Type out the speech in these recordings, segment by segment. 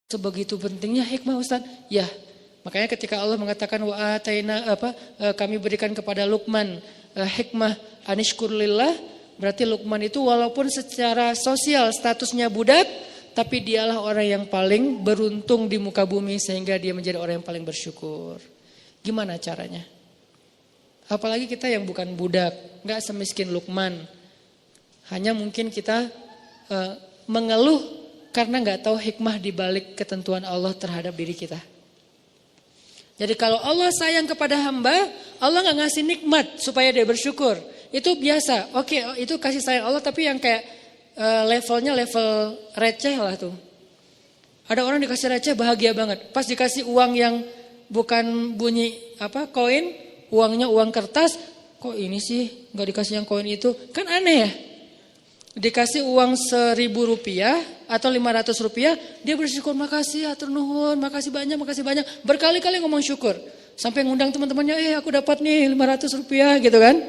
Sebegitu pentingnya hikmah Ustaz. Ya, makanya ketika Allah mengatakan kami berikan kepada Luqman hikmah anishkurlillah, berarti Luqman itu walaupun secara sosial statusnya budak, tapi dialah orang yang paling beruntung di muka bumi sehingga dia menjadi orang yang paling bersyukur. Gimana caranya? Apalagi kita yang bukan budak, nggak semiskin Luqman. Hanya mungkin kita mengeluh karena nggak tahu hikmah di balik ketentuan Allah terhadap diri kita. Jadi kalau Allah sayang kepada hamba, Allah nggak ngasih nikmat supaya dia bersyukur. Itu biasa. Oke, itu kasih sayang Allah, tapi yang kayak levelnya level receh lah tuh. Ada orang dikasih receh bahagia banget. Pas dikasih uang yang bukan bunyi koin, uangnya uang kertas, kok ini sih nggak dikasih yang koin itu? Kan aneh ya. Dikasih uang Rp1.000 atau Rp500, dia bersyukur, makasih atur nuhun, makasih banyak. Berkali-kali ngomong syukur. Sampai ngundang teman-temannya, aku dapat nih Rp500 gitu kan.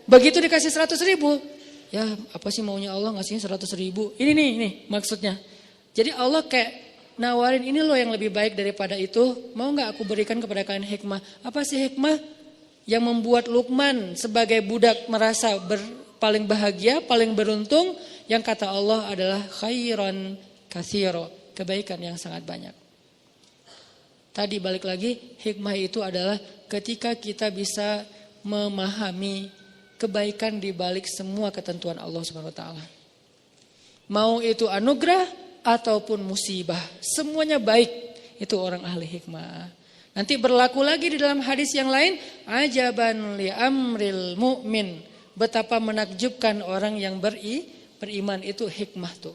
Begitu dikasih 100.000, ya apa sih maunya Allah ngasihnya 100.000. Ini nih maksudnya. Jadi Allah kayak nawarin, ini loh yang lebih baik daripada itu. Mau gak aku berikan kepada kalian hikmah? Apa sih hikmah? Yang membuat Luqman sebagai budak merasa paling bahagia, paling beruntung, yang kata Allah adalah khairan katsira, kebaikan yang sangat banyak. Tadi balik lagi, hikmah itu adalah ketika kita bisa memahami kebaikan di balik semua ketentuan Allah Subhanahu wa taala. Mau itu anugerah ataupun musibah, semuanya baik. Itu orang ahli hikmah. Nanti berlaku lagi di dalam hadis yang lain, ajaban li amril mu'min. Betapa menakjubkan orang yang beriman, itu hikmah tuh.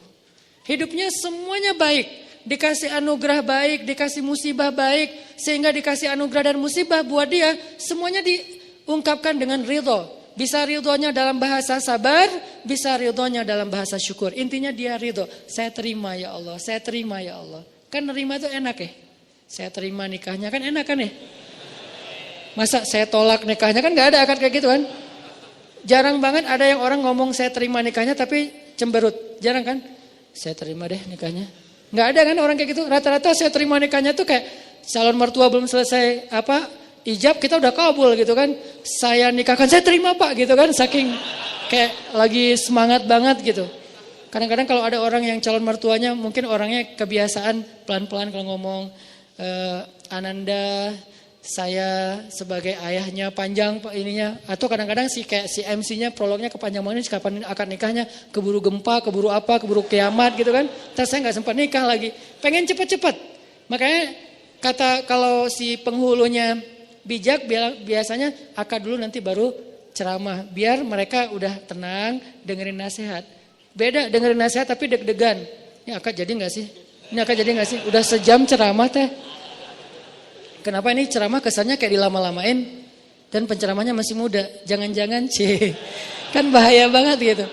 Hidupnya semuanya baik. Dikasih anugerah baik, dikasih musibah baik. Sehingga dikasih anugerah dan musibah buat dia, semuanya diungkapkan dengan ridho. Bisa ridhonya dalam bahasa sabar, bisa ridhonya dalam bahasa syukur. Intinya dia ridho. Saya terima ya Allah, saya terima ya Allah. Kan nerima itu enak ya. Saya terima nikahnya kan enak kan ya. Masa saya tolak nikahnya, kan gak ada akad kayak gitu kan. Jarang banget ada yang orang ngomong saya terima nikahnya tapi cemberut. Jarang kan? Saya terima deh nikahnya. Nggak ada kan orang kayak gitu. Rata-rata saya terima nikahnya tuh kayak calon mertua belum selesai ijab, kita udah kabul gitu kan. Saya nikahkan, saya terima Pak gitu kan. Saking kayak lagi semangat banget gitu. Kadang-kadang kalau ada orang yang calon mertuanya mungkin orangnya kebiasaan pelan-pelan kalau ngomong, Ananda, saya sebagai ayahnya panjang ininya, atau kadang-kadang si MC-nya prolognya kepanjang banget, kapan akan nikahnya, keburu gempa, keburu keburu kiamat gitu kan. Terus saya nggak sempat nikah lagi, pengen cepet-cepet. Makanya kalau si penghulunya bijak, biasanya akad dulu nanti baru ceramah, biar mereka udah tenang dengerin nasihat. Beda dengerin nasihat tapi deg-degan. Ini akad jadi nggak sih? Ini akad jadi nggak sih? Udah sejam ceramah teh. Kenapa ini ceramah kesannya kayak dilama-lamain dan penceramahnya masih muda. Jangan-jangan kan bahaya banget gitu.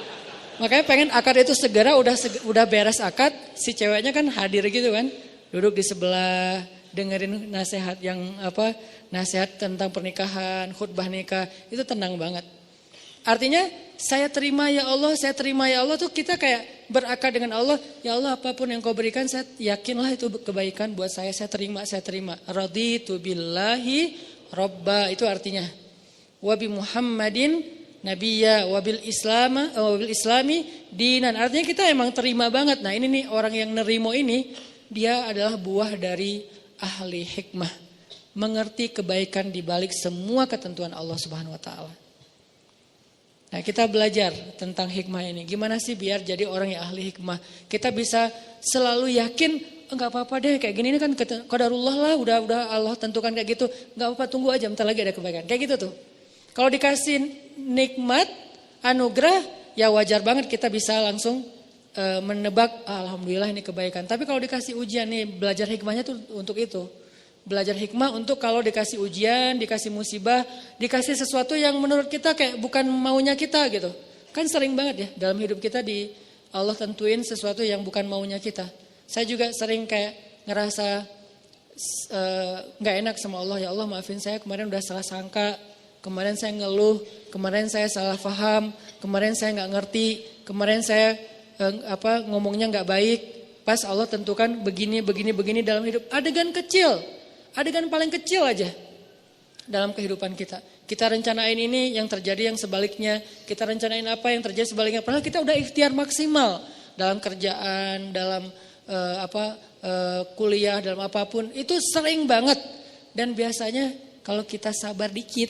Makanya pengen akad itu segera udah beres akad, si ceweknya kan hadir gitu kan. Duduk di sebelah, dengerin nasihat nasihat tentang pernikahan, khutbah nikah, itu tenang banget. Artinya saya terima ya Allah tuh kita kayak berakad dengan Allah. Ya Allah, apapun yang kau berikan saya yakinlah itu kebaikan buat saya terima. Raditu billahi robba, itu artinya wabi Muhammadin nabiyya wabil islami dinan. Artinya kita emang terima banget. Nah ini nih orang yang nerimo ini, dia adalah buah dari ahli hikmah. Mengerti kebaikan di balik semua ketentuan Allah Subhanahu wa taala. Nah, kita belajar tentang hikmah ini. Gimana sih biar jadi orang yang ahli hikmah? Kita bisa selalu yakin, enggak apa-apa deh kayak gini, ini kan qadarullah lah, udah Allah tentukan kayak gitu. Enggak apa-apa, tunggu aja, bentar lagi ada kebaikan. Kayak gitu tuh. Kalau dikasih nikmat, anugerah, ya wajar banget kita bisa langsung menebak, alhamdulillah ini kebaikan. Tapi kalau dikasih ujian nih, belajar hikmahnya tuh untuk itu. Belajar hikmah untuk kalau dikasih ujian, dikasih musibah, dikasih sesuatu yang menurut kita kayak bukan maunya kita gitu. Kan sering banget ya dalam hidup kita Allah tentuin sesuatu yang bukan maunya kita. Saya juga sering kayak ngerasa gak enak sama Allah. Ya Allah, maafin saya, kemarin udah salah sangka, kemarin saya ngeluh, kemarin saya salah paham, kemarin saya gak ngerti, kemarin saya ngomongnya gak baik. Pas Allah tentukan begini dalam hidup. Adegan kecil, adegan paling kecil aja dalam kehidupan kita. Kita rencanain ini, yang terjadi yang sebaliknya. Kita rencanain apa, yang terjadi sebaliknya. Padahal kita udah ikhtiar maksimal dalam kerjaan, dalam kuliah, dalam apapun. Itu sering banget. Dan biasanya kalau kita sabar dikit,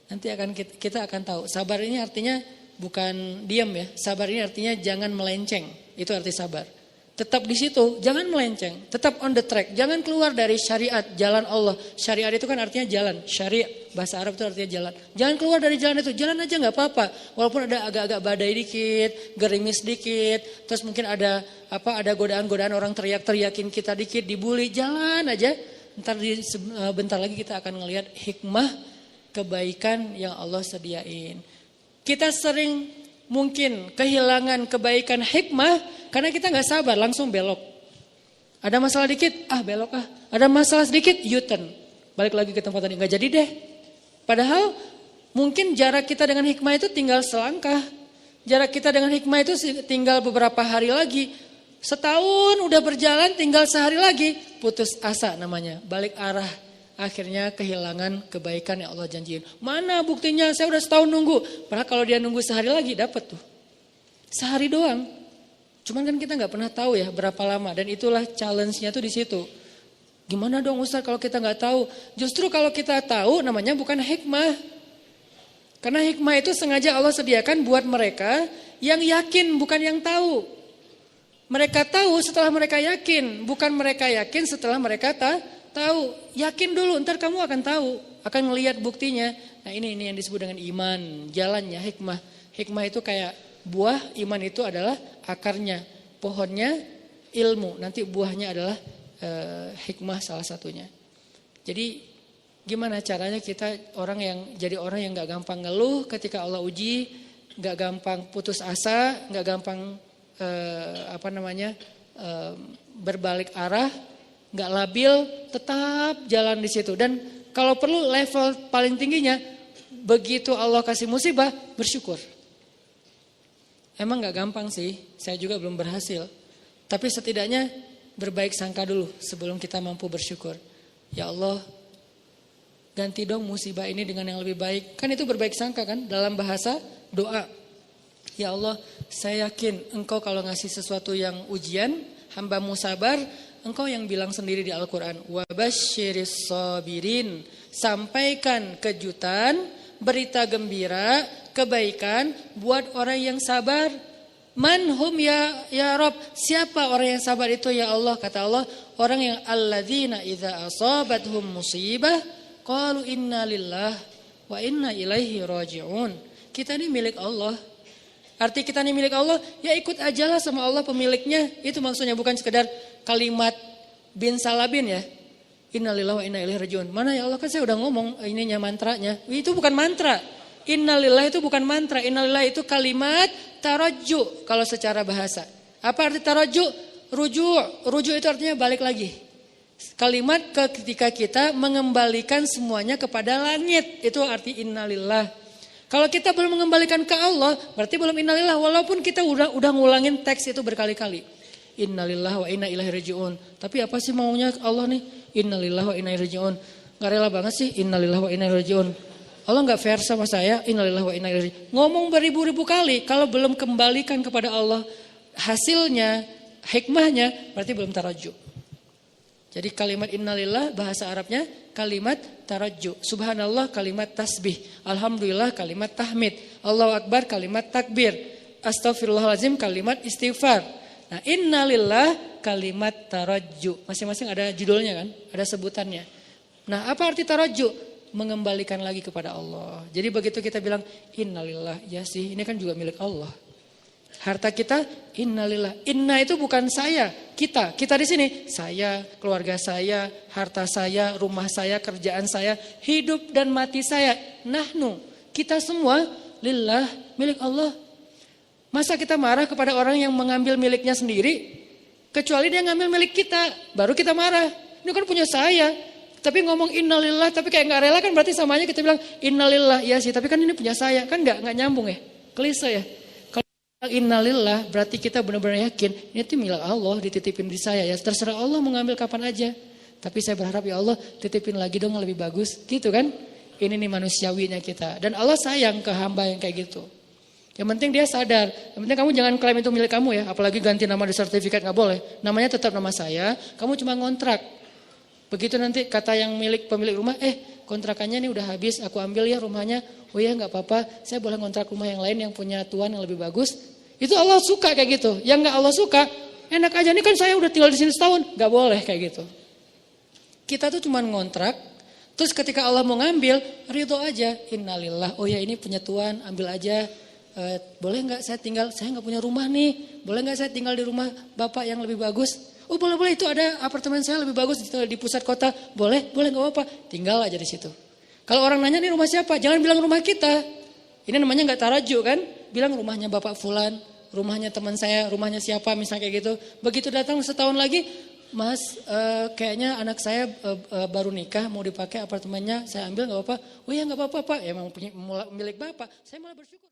nanti kita akan tahu. Sabar ini artinya bukan diam ya. Sabar ini artinya jangan melenceng. Itu arti sabar. Tetap di situ, jangan melenceng. Tetap on the track, jangan keluar dari syariat, jalan Allah. Syariat itu kan artinya jalan. Syariat, bahasa Arab itu artinya jalan. Jangan keluar dari jalan itu, jalan aja gak apa-apa. Walaupun ada agak-agak badai dikit, gerimis dikit. Terus mungkin ada godaan-godaan orang teriak-teriakin kita dikit, dibully. Jalan aja, bentar lagi kita akan ngelihat hikmah kebaikan yang Allah sediain. Kita sering mungkin kehilangan kebaikan hikmah karena kita gak sabar, langsung belok. Ada masalah dikit, belok. Ada masalah sedikit, U-turn. Balik lagi ke tempat tadi, gak jadi deh. Padahal mungkin jarak kita dengan hikmah itu tinggal selangkah. Jarak kita dengan hikmah itu tinggal beberapa hari lagi. Setahun udah berjalan, tinggal sehari lagi. Putus asa namanya, balik arah. Akhirnya kehilangan kebaikan yang Allah janjiin. Mana buktinya, saya udah setahun nunggu. Padahal kalau dia nunggu sehari lagi, dapat tuh. Sehari doang. Cuman kan kita gak pernah tahu ya berapa lama. Dan itulah challenge-nya tuh di situ. Gimana dong Ustaz kalau kita gak tahu? Justru kalau kita tahu namanya bukan hikmah. Karena hikmah itu sengaja Allah sediakan buat mereka yang yakin, bukan yang tahu. Mereka tahu setelah mereka yakin. Bukan mereka yakin setelah mereka tahu. Yakin dulu, ntar kamu akan tahu. Akan ngelihat buktinya. Nah ini yang disebut dengan iman. Jalannya hikmah. Hikmah itu kayak buah, iman itu adalah akarnya. Pohonnya ilmu. Nanti buahnya adalah hikmah salah satunya. Jadi gimana caranya kita jadi orang yang gak gampang ngeluh ketika Allah uji. Gak gampang putus asa. Gak gampang berbalik arah. Gak labil, tetap jalan di situ. Dan kalau perlu level paling tingginya, begitu Allah kasih musibah, bersyukur. Emang gak gampang sih, saya juga belum berhasil. Tapi setidaknya berbaik sangka dulu sebelum kita mampu bersyukur. Ya Allah, ganti dong musibah ini dengan yang lebih baik. Kan itu berbaik sangka kan dalam bahasa doa. Ya Allah, saya yakin Engkau kalau ngasih sesuatu yang ujian, hamba-Mu sabar. Engkau yang bilang sendiri di Al-Quran. Wabasyiris sabirin. Sampaikan kejutan, berita gembira, kebaikan buat orang yang sabar. Manhum ya Rob. Siapa orang yang sabar itu ya Allah? Kata Allah, orang yang alladzina idza asabathum musibah qalu inna lillah wa inna ilaihi raji'un. Kita ini milik Allah. Arti kita ini milik Allah, ya ikut ajalah sama Allah pemiliknya. Itu maksudnya, bukan sekedar kalimat bin salabin ya. Innalillahi wa inna ilaihi raji'un. Mana ya Allah, kan saya udah ngomong ininya mantranya. Itu bukan mantra. Innalillahi itu bukan mantra. Innalillahi itu kalimat tarajju kalau secara bahasa. Apa arti tarajju? Rujuk. Rujuk itu artinya balik lagi. Kalimat ketika kita mengembalikan semuanya kepada langit. Itu arti innalillah. Kalau kita belum mengembalikan ke Allah, berarti belum innalillah. Walaupun kita udah ngulangin teks itu berkali-kali. Innalillah wa inna ilaihi raji'un. Tapi apa sih maunya Allah nih? Innalillah wa inna ilaihi raji'un. Gak rela banget sih innalillah wa inna ilaihi raji'un. Allah gak fair sama saya. Innalillah wa inna ilaihi raji'un. Ngomong beribu-ribu kali. Kalau belum kembalikan kepada Allah hasilnya, hikmahnya, berarti belum taraju. Jadi kalimat innalillah bahasa Arabnya kalimat tarajju. Subhanallah kalimat tasbih. Alhamdulillah kalimat tahmid. Allahu Akbar kalimat takbir. Astaghfirullahaladzim kalimat istighfar. Nah innalillah kalimat tarajju. Masing-masing ada judulnya kan, ada sebutannya. Nah apa arti tarajju? Mengembalikan lagi kepada Allah. Jadi begitu kita bilang innalillah, ya sih ini kan juga milik Allah. Harta kita innalillah. Inna itu bukan saya, kita. Kita di sini, saya, keluarga saya, harta saya, rumah saya, kerjaan saya, hidup dan mati saya. Nahnu, kita semua lillah, milik Allah. Masa kita marah kepada orang yang mengambil miliknya sendiri? Kecuali dia ngambil milik kita, baru kita marah. Ini kan punya saya. Tapi ngomong innalillah, tapi kayak gak rela kan, berarti samanya kita bilang innalillah. Ya sih, tapi kan ini punya saya. Kan gak nyambung ya, klise ya. Innalillah berarti kita benar-benar yakin ini tuh milik Allah, dititipin di saya ya. Terserah Allah mau ngambil kapan aja. Tapi saya berharap ya Allah titipin lagi dong lebih bagus. Gitu kan? Ini nih manusiawinya kita. Dan Allah sayang ke hamba yang kayak gitu. Yang penting dia sadar. Yang penting kamu jangan klaim itu milik kamu ya. Apalagi ganti nama di sertifikat gak boleh. Namanya tetap nama saya. Kamu cuma ngontrak. Begitu nanti kata yang pemilik rumah, kontrakannya nih udah habis, aku ambil ya rumahnya. Oh ya gak apa-apa, saya boleh ngontrak rumah yang lain yang punya tuan yang lebih bagus. Itu Allah suka kayak gitu. Yang gak Allah suka, enak aja nih kan saya udah tinggal di sini setahun. Gak boleh kayak gitu. Kita tuh cuma ngontrak, terus ketika Allah mau ngambil, ridho aja. Innalillah, oh ya ini punya tuan, ambil aja. Boleh gak saya tinggal, saya gak punya rumah nih. Boleh gak saya tinggal di rumah bapak yang lebih bagus? Oh boleh itu ada apartemen saya lebih bagus di pusat kota. Boleh gak apa-apa. Tinggal aja di situ. Kalau orang nanya nih rumah siapa? Jangan bilang rumah kita. Ini namanya gak tarajuk kan? Bilang rumahnya bapak fulan, rumahnya teman saya, rumahnya siapa misalnya kayak gitu. Begitu datang setahun lagi, Mas kayaknya anak saya baru nikah mau dipakai apartemennya. Saya ambil gak apa-apa. Oh ya gak apa-apa Pak. Emang milik bapak. Saya malah bersyukur.